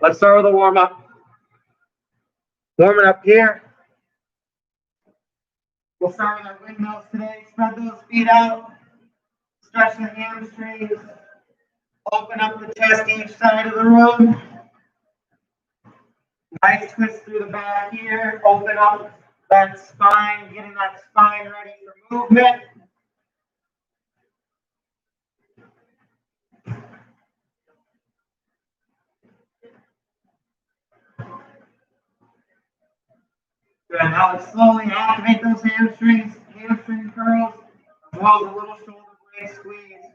Let's start with a warm up. Warming up here. We'll start with our windmills today. Spread those feet out. Stretch the hamstrings. Open up the chest each side of the room. Nice twist through the back here. Open up that spine, getting that spine ready for movement. Good. Now let's slowly activate those hamstrings, hamstring curls, as well as a little shoulder blade squeeze.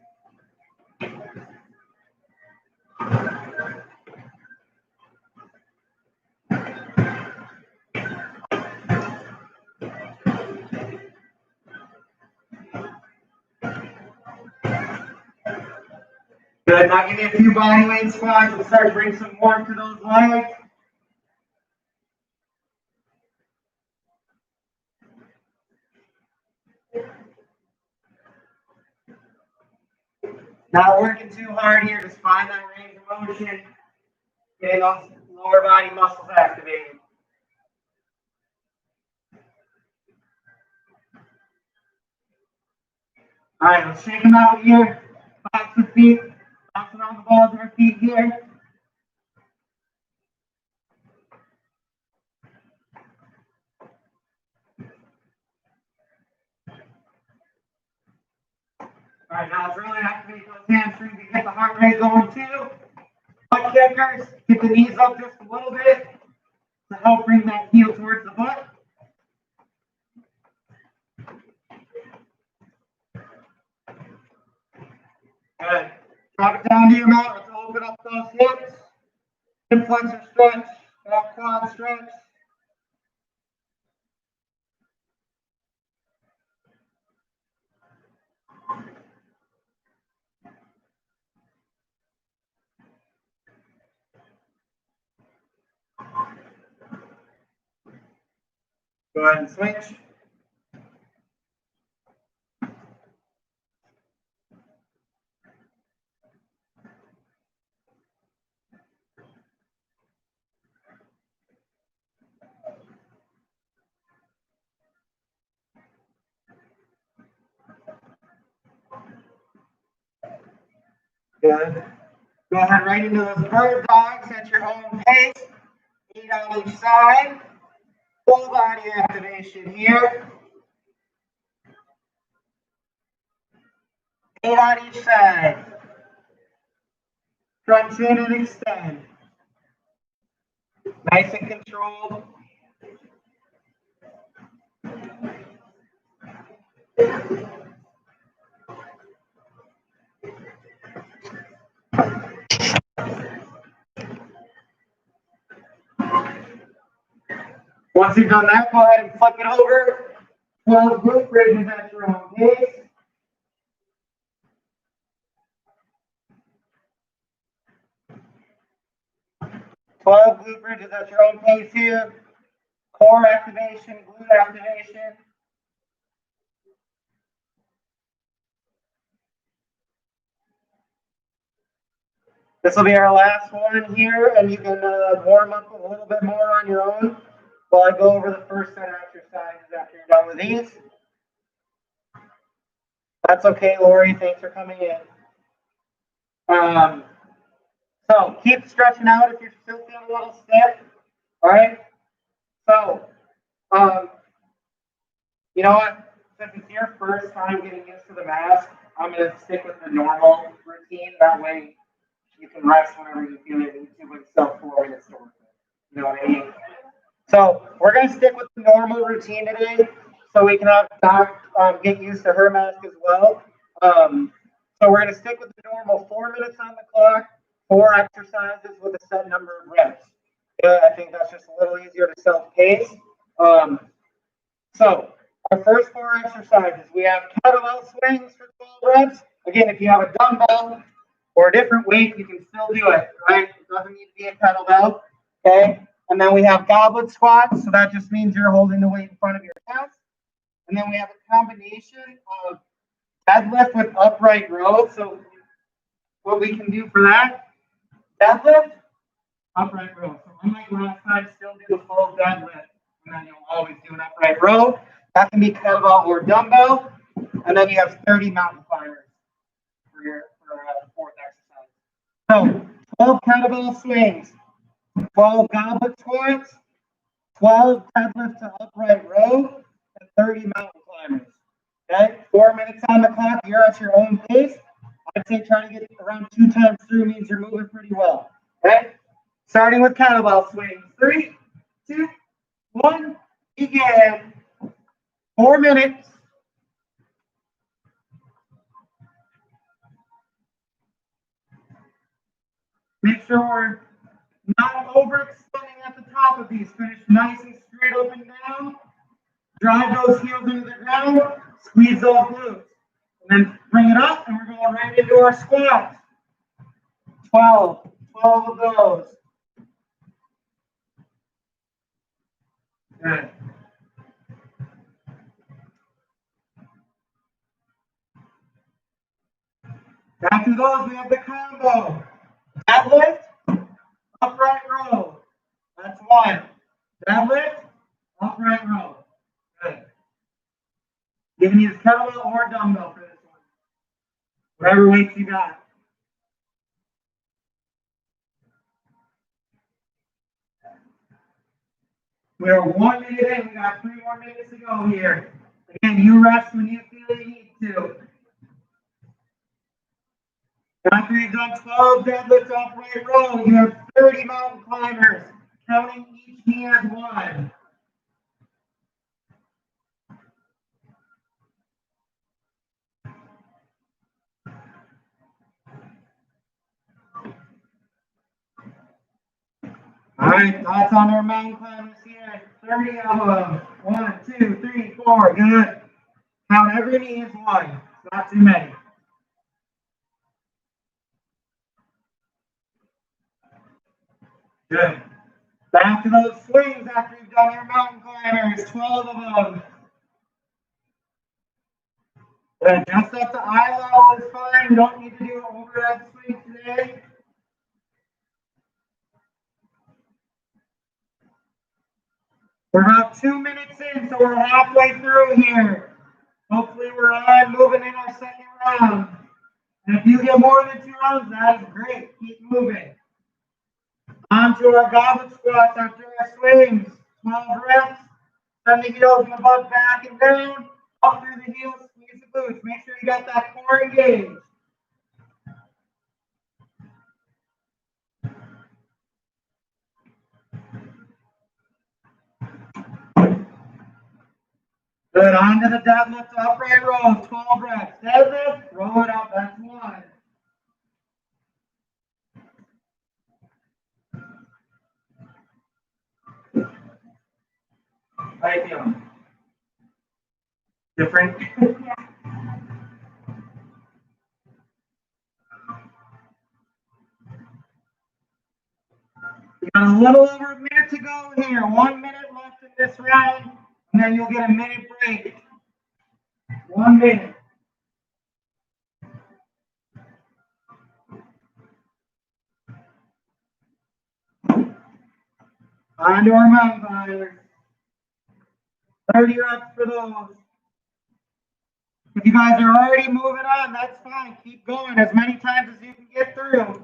Good. Now give me a few body weight squats. We'll start to bring some warmth to those legs. Not working too hard here. Just find that range of motion. Getting those lower body muscles activated. All right, let's shake them out here. Bounce the feet. Bouncing on the balls of our feet here. All right, now let's really activate those hamstrings and get the heart rate going too. Butt kickers, get the knees up just a little bit to help bring that heel towards the butt. Good. Drop it down to your mat. Let's open up those hips. Hip flexor stretch, back quad stretch. Go ahead and switch. Good. Go ahead right into those bird dogs at your own pace. 8 on each side. Full body activation here. 8 on each side. Crunch in and extend. Nice and controlled. Once you've done that, go ahead and flip it over. 12 glute bridges at your own pace. Glute bridges at your own pace here. Core activation, glute activation. This will be our last one here, and you can warm up a little bit more on your own while I go over the first set of exercises after you're done with these. That's okay, Lori. Thanks for coming in. So keep stretching out if you're still feeling a little stiff. All right. So, you know what? Since it's your first time getting used to the mask, I'm going to stick with the normal routine. That way you can rest whenever you feel you need to, but still 4 minutes to work with. You know what I mean? So we're going to stick with the normal routine today so we can have Doc get used to her mask as well. So we're going to stick with the normal 4 minutes on the clock, 4 exercises with a set number of reps. Yeah, I think that's just a little easier to self-pace. So our first 4 exercises, we have kettlebell swings for 12 reps. Again, if you have a dumbbell or a different weight, you can still do it, right? It doesn't need to be a kettlebell, okay? And then we have goblet squats, so that just means you're holding the weight in front of your chest. And then we have a combination of deadlift with upright row. So what we can do for that, deadlift, upright row. So unlike last time, still do the full deadlift, and then you'll always do an upright row. That can be kettlebell or dumbbell, and then you have 30 mountain climbers for the fourth exercise. So 12 kettlebell swings, 12 goblet squats, 12 deadlift to upright row, and 30 mountain climbers. Okay, 4 minutes on the clock. You're at your own pace. I'd say trying to get around 2 times through means you're moving pretty well. Okay, starting with kettlebell swings. 3, 2, 1, begin. 4 minutes. Make sure we're not overextending at the top of these. Finish nice and straight up and down. Drive those heels into the ground. Squeeze those glutes. And then bring it up, and we're going right into our squats. 12 of those. Good. After those, we have the combo. Deadlift, upright row. That's 1. Deadlift, upright row. Good. You can use kettlebell or dumbbell for this one. Whatever weights you got. We are 1 minute in. We got 3 more minutes to go here. Again, you rest when you feel you need to. After you've done 12 deadlifts upright row, you have 30 mountain climbers, counting each knee as 1. All right, thoughts on our mountain climbers here. 30 of them. 1, 2, 3, 4. Good. Count every knee as 1. Not too many. Good. Back to those swings after you've done your mountain climbers. 12 of them. Good. Just up to eye level is fine. You don't need to do an overhead swing today. We're about 2 minutes in, so we're halfway through here. Hopefully we're on moving in our second round. And if you get more than 2 rounds, that is great. Keep moving. On to our goblet squats after our swings. 12 reps. Send the heels and the butt back and down. Up through the heels, squeeze the glutes. Make sure you got that core engaged. Good. On to the deadlift upright row. 12 reps. Deadlift, roll it up. That's 1. How you feeling? Different? We got a little over a minute to go here. 1 minute left in this round, and then you'll get a minute break. 1 minute. On to our mountain climbers. 30 reps for those. If you guys are already moving on, that's fine. Keep going as many times as you can get through.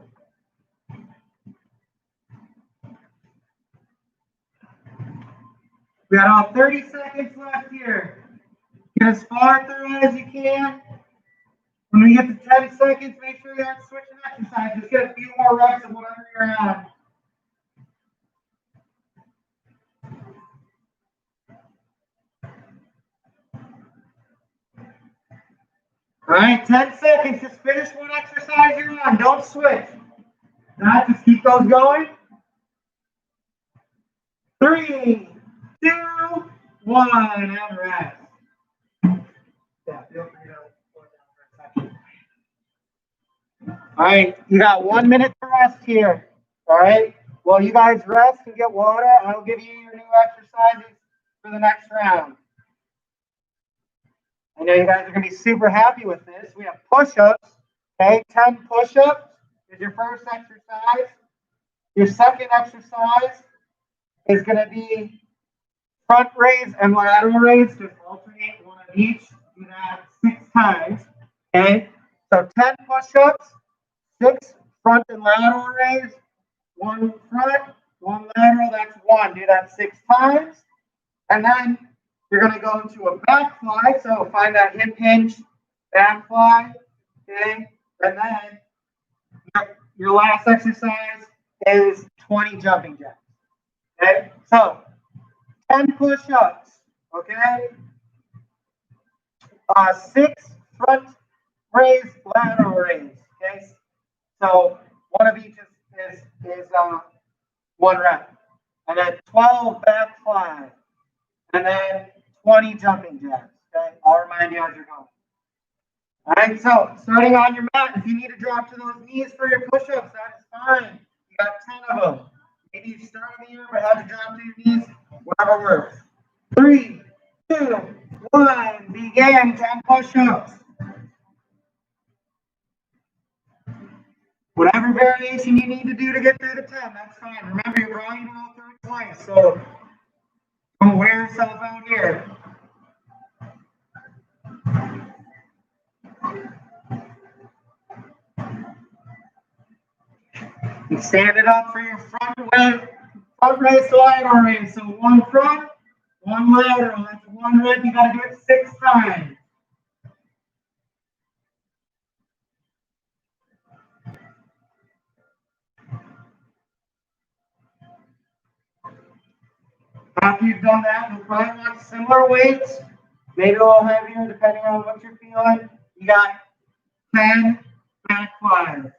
We got about 30 seconds left here. Get as far through it as you can. When we get to 10 seconds, make sure you aren't switching exercise. Just get a few more reps of whatever you're on. All right, 10 seconds. Just finish one exercise you're on. Don't switch. Now just keep those going. 3, 2, 1, and rest. Yeah, feel free to go down for a second. All right, you got 1 minute to rest here. All right, while you guys rest and get water, I'll give you your new exercises for the next round. I know you guys are going to be super happy with this. We have push-ups. Okay, 10 push-ups is your first exercise. Your second exercise is going to be front raise and lateral raise. Just alternate one of each. Do that 6 times. Okay. So 10 push-ups, 6 front and lateral raise, 1 front, 1 lateral. That's 1. Do that 6 times. And then you're going to go into a back fly. So find that hip hinge, back fly. Okay. And then your last exercise is 20 jumping jacks. Okay. So 10 push-ups. Okay. 6 front raise, lateral raise. Okay. So one of each is 1 rep. And then 12 back fly. And then 20 jumping jacks. Okay. I'll remind you as you're going. All right. So starting on your mat, if you need to drop to those knees for your push-ups, that is fine. You got 10 of them. Maybe you start in the air, but have to drop to your knees. Whatever works. 3, 2, 1. Begin 10 push-ups. Whatever variation you need to do to get through the 10, that's fine. Remember, you're only going to go through it twice, so don't wear yourself out here. You stand it up for your front raise to lateral raise. So 1 front, 1 lateral. That's 1 rep. You got to do it 6 times. After you've done that, you'll probably want similar weights, maybe a little heavier depending on what you're feeling. You got 10 back flies.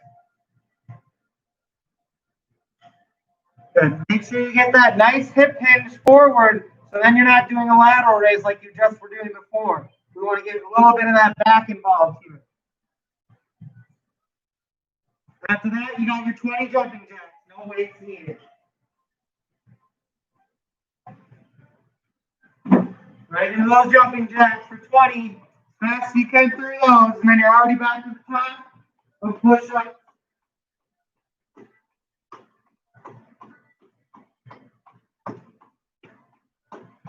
Good. Make sure you get that nice hip hinge forward, so then you're not doing a lateral raise like you just were doing before. We want to get a little bit of that back involved here. After that, you got your 20 jumping jacks. No weights needed. Right into those jumping jacks for 20. Fast as you can through those, and then you're already back to the top of push up.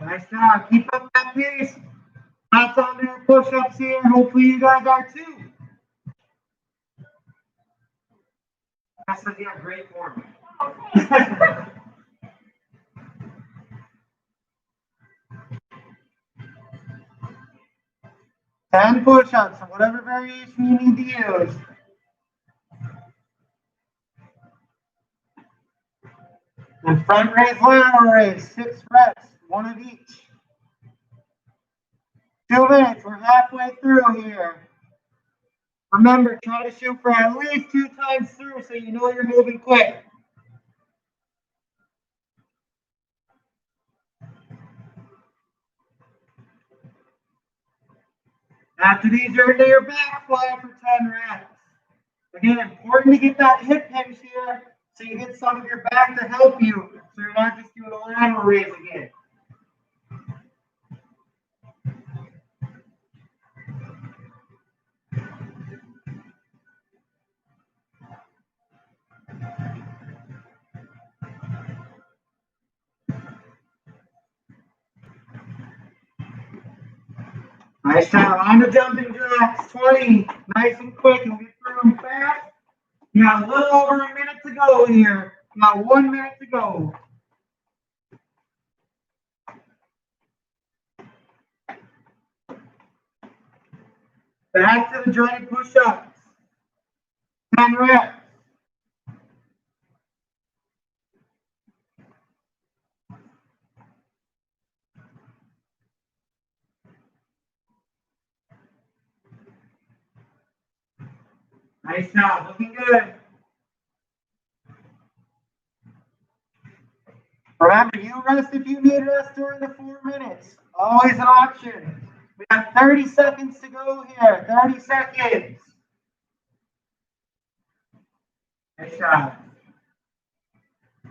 Nice job. Keep up that pace. Lots on their push-ups here. Hopefully you guys are too. That says you have great form. 10 push-ups, or whatever variation you need to use. And front raise, lateral raise, 6 reps, 1 of each. 2 minutes, we're halfway through here. Remember, try to shoot for at least 2 times through so you know you're moving quick. After these, you're into your back fly for 10 reps. Again, important to get that hip hinge here so you get some of your back to help you, so you're not just doing a lateral raise again. Nice job on the jumping jacks, 20, nice and quick, and get through them fast. You got a little over a minute to go here. About 1 minute to go. Back to the jointed push-ups. 10 reps. Nice job, looking good. Remember, you rest if you need rest during the 4 minutes. Always an option. We got 30 seconds to go here. 30 seconds. Nice job.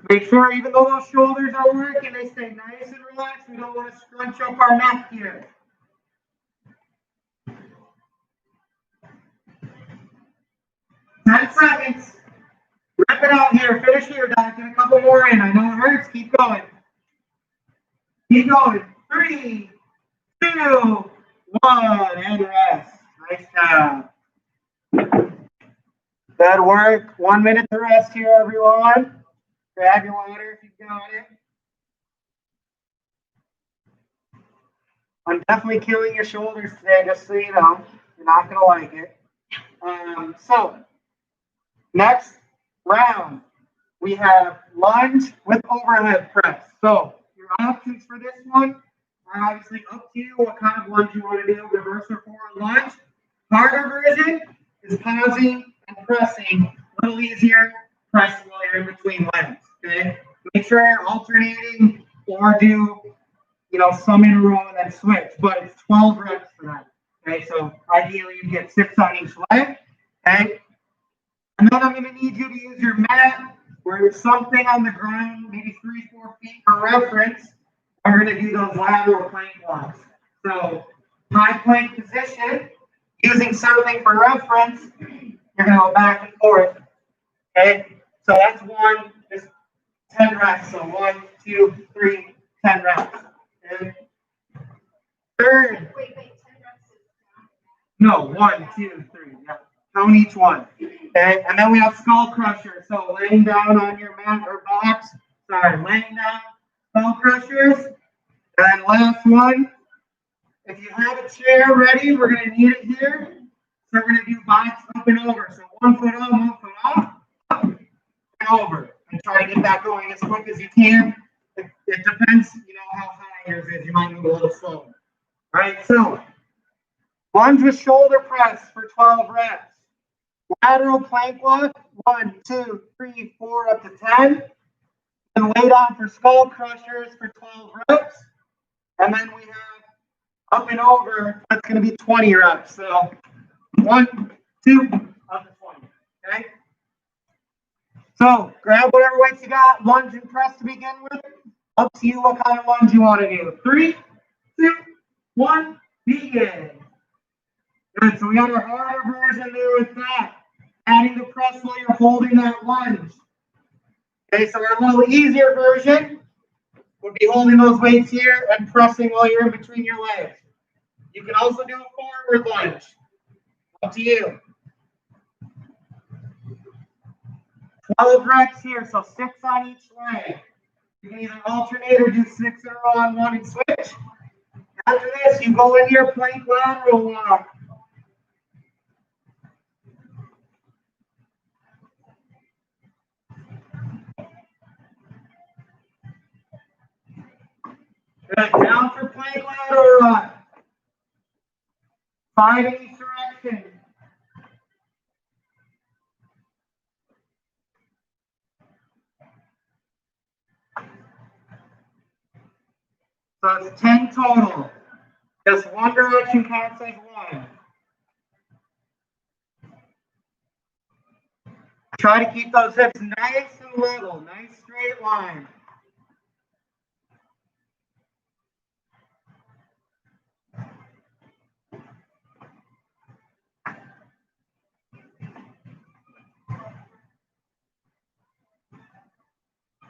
Make sure, even though those shoulders are working, they stay nice and relaxed. We don't want to scrunch up our neck here. 10 seconds. Rip it out here. Finish here, Doc. Get a couple more in. I know it hurts. Keep going. Keep going. 3, 2, 1, and rest. Nice job. Good work. 1 minute to rest here, everyone. Grab your water if you've got it. I'm definitely killing your shoulders today, just so you know. You're not going to like it. So, next round, we have lunge with overhead press. So, your options for this one are obviously up to you what kind of lunge you want to do, reverse or forward lunge. Harder version is pausing and pressing. A little easier, press while you're in between legs. Okay? Make sure you're alternating or do some in a row and then switch, but it's 12 reps for that. Okay, so ideally you get 6 on each leg. Okay, and then I'm going to need you to use your mat or something on the ground, maybe 3-4 feet for reference. We're going to do those lateral plank walks. So high plank position, using something for reference, you're going to go back and forth. Okay, so that's one, just 10 reps. So 1, 2, 3, 10 reps. Okay. Third. Wait, 10 reps. No, 1, 2, 3. Yeah. Count each one. Okay, and then we have skull crusher. So laying down on your mat or box. Laying down, skull crushers. And last one. If you have a chair ready, we're going to need it here. So we're going to do box up and over. So 1 foot on, 1 foot off, up and over. And try to get that going as quick as you can. It depends, how high yours is. You might move a little slower. All right, so lunge with shoulder press for 12 reps. Lateral plank walk, 1, 2, 3, 4, up to 10. And lay down for skull crushers for 12 reps. And then we have up and over, that's going to be 20 reps. So 1, 2, up to 20. Okay? So grab whatever weights you got, lunge and press to begin with. Up to you what kind of lunge you want to do. 3, 2, 1, begin. Good, so we got our harder version there with that. Adding the press while you're holding that lunge. Okay, so our little easier version would be holding those weights here and pressing while you're in between your legs. You can also do a forward lunge. Up to you. 12 reps here, so 6 on each leg. You can either alternate or do 6 in a row on one and switch. After this, you go into your plank lateral walk. Good. Down for plank lateral walk. 5 in each direction. So it's 10 total. Just one direction counts as 1. Try to keep those hips nice and level, nice straight line.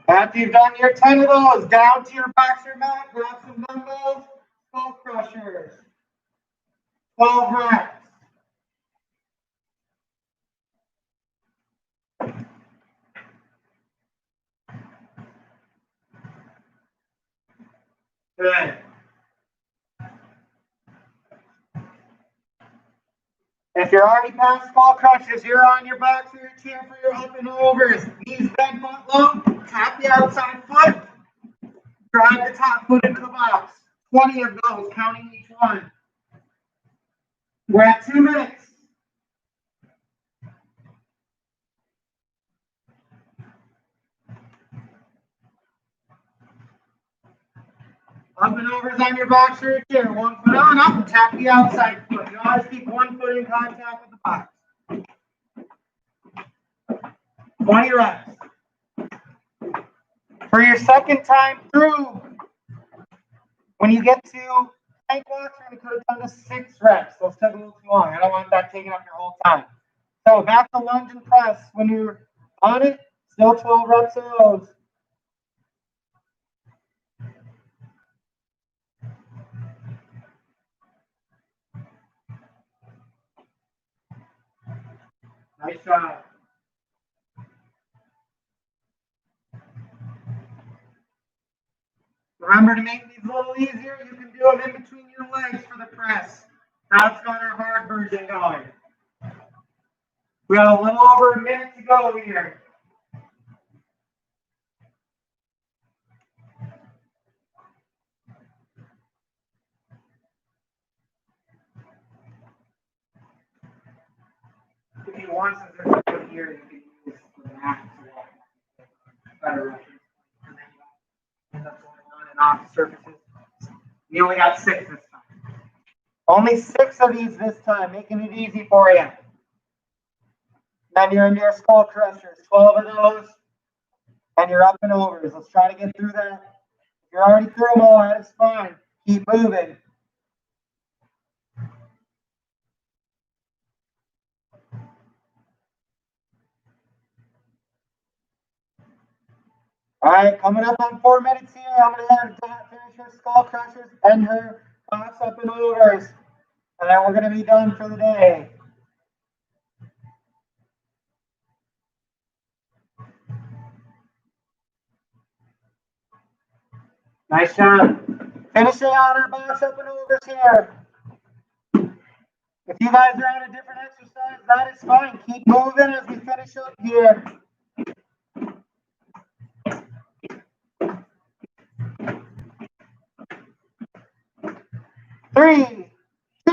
After you've done your 10 of those, down to your boxer mat, grab some dumbbells, skull crushers. 12 reps. Good. If you're already past skull crushes, you're on your boxer chair for your up and overs. Knees bent, butt low, tap the outside foot, drive the top foot into the box. 20 of those, counting each one. We're at 2 minutes. Up and overs on your boxer chair. 1 foot on, up, tap the outside foot. You always keep 1 foot in contact with the box. 20 reps. For your second time through, when you get to plank walks, you're going to cut it down to 6 reps. Those took a little too long. I don't want that taking up your whole time. So back to lunge and press when you're On it. Still 12 reps of those. Nice job. Remember to make these a little easier, you can do them in between your legs for the press. That's got our hard version going. We got a little over a minute to go here. If you want something here, you can use the mat to walk better reference. And then you don't end up going on and off surfaces. We only got 6 this time. Only 6 of these this time, making it easy for you. Then you're into your skull crushers, 12 of those, and you're up and overs. Let's try to get through that. If you're already through them all, that's fine. Keep moving. All right, coming up on 4 minutes here. I'm going to have Dot finish her skull crushers and her box up and overs. And then we're going to be done for the day. Nice job. Finishing out our box up and overs here. If you guys are on a different exercise, that is fine. Keep moving as we finish up here. Three, 2,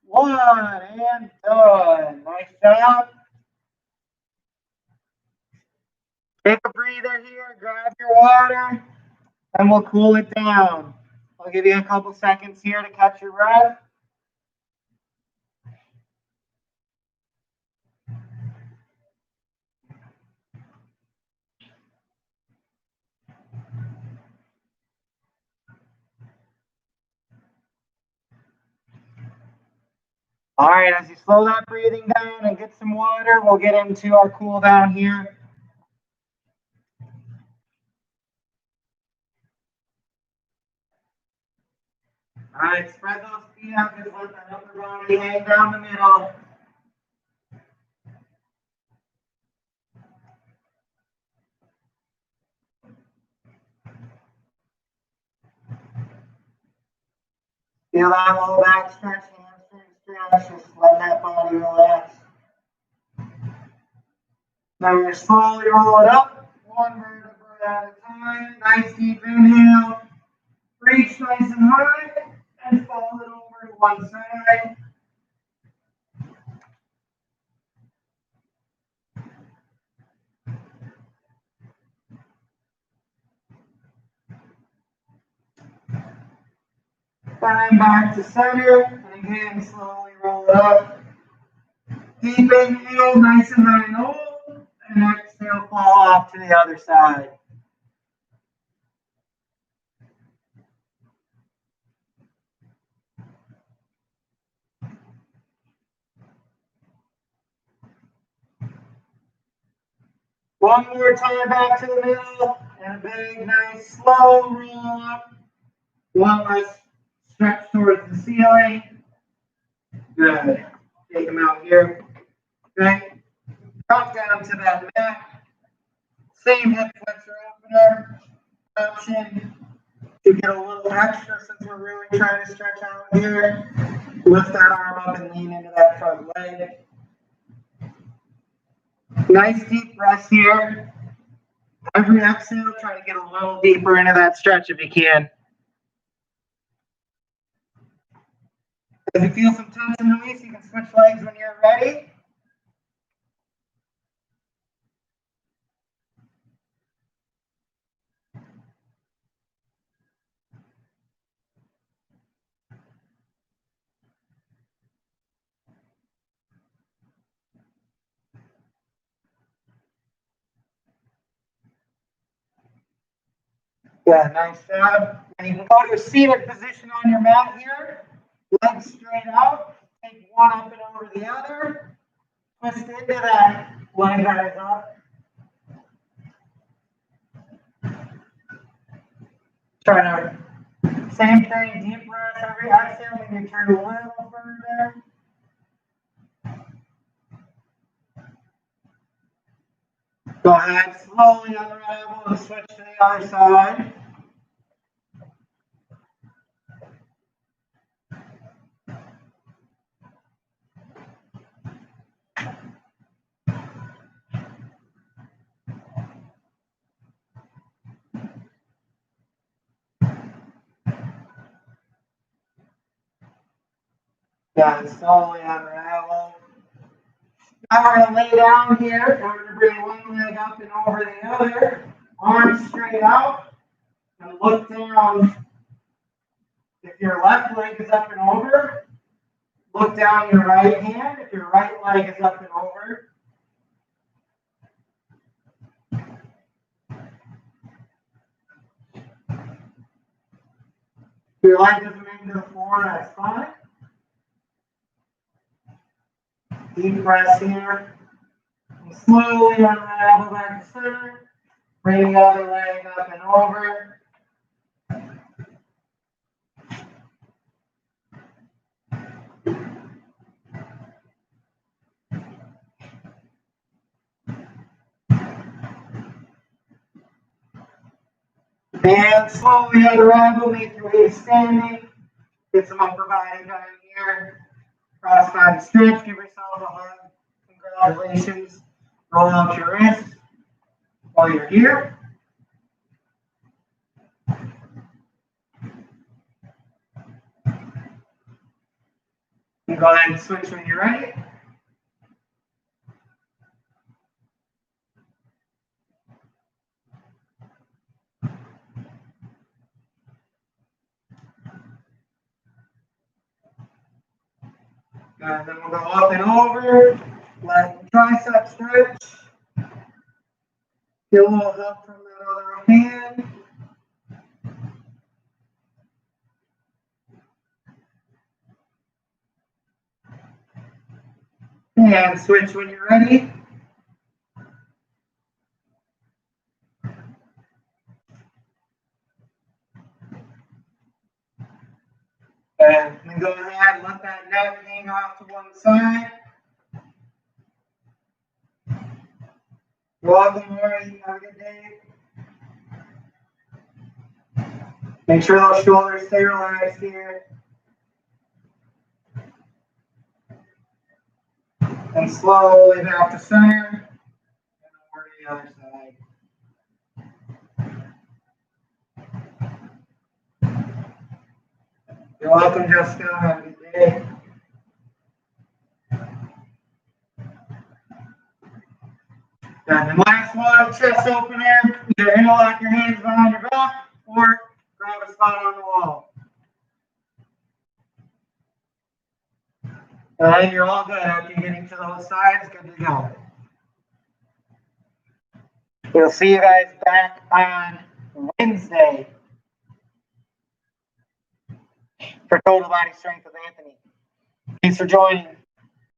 1, and done. Nice job. Take a breather here, grab your water, and we'll cool it down. I'll give you a couple seconds here to catch your breath. All right, as you slow that breathing down and get some water, we'll get into our cool down here. All right, spread those feet out, just let that upper body hang down the middle. Feel that low back stretch, hamstring stretch, just let that body relax. Now you're slowly roll it up, 1 vertebra at a time. Nice deep inhale. Reach nice and high, and fall it over to one side. Find back to center, and again, slowly roll it up. Deep inhale, nice and high and hold, and exhale, fall off to the other side. One more time back to the middle, and a big, nice, slow roll up. One less stretch towards the ceiling. Good. Take them out here. Okay. Drop down to that mat. Same hip flexor opener option to get a little extra since we're really trying to stretch out here. Lift that arm up and lean into that front leg. Nice deep breaths here. Every exhale, try to get a little deeper into that stretch if you can. If you feel some tension and release, you can switch legs when you're ready. Yeah, nice job. And you can go to a seated position on your mat here. Legs straight out. Take one up and over the other. Twist into that leg that is up. Try to, same thing, deep breath every exhale when you turn a little further. Go ahead, slowly unravel and switch to the other side. Then slowly unravel. Now we're going to lay down here. We're going to bring one leg up and over the other. Arms straight out. And look down. If your left leg is up and over, look down your right hand. If your right leg is up and over, if your leg doesn't make it to the floor, that's fine. Deep breath here. And slowly unravel back to center. Bring the other leg up and over. And slowly unravel, make your way to standing. Get some upper body down here. Cross body stretch, give yourself a hug. Congratulations. Roll out your wrists while you're here. And go ahead and switch when you're ready. And then we'll go up and over. Let the tricep stretch. Get a little help from that other hand. And switch when you're ready. And then go ahead, let that neck hang off to one side. Welcome, Lori. Have a good day. Make sure those shoulders stay relaxed here. And slowly back to center. And over to the other side. You're welcome, Jessica. Have a good day. And the last one, chest opener. Either interlock your hands behind your back or grab a spot on the wall. And you're all good after getting to those sides. Good to go. We'll see you guys back on Wednesday for Total Body Strength with Anthony. Thanks for joining.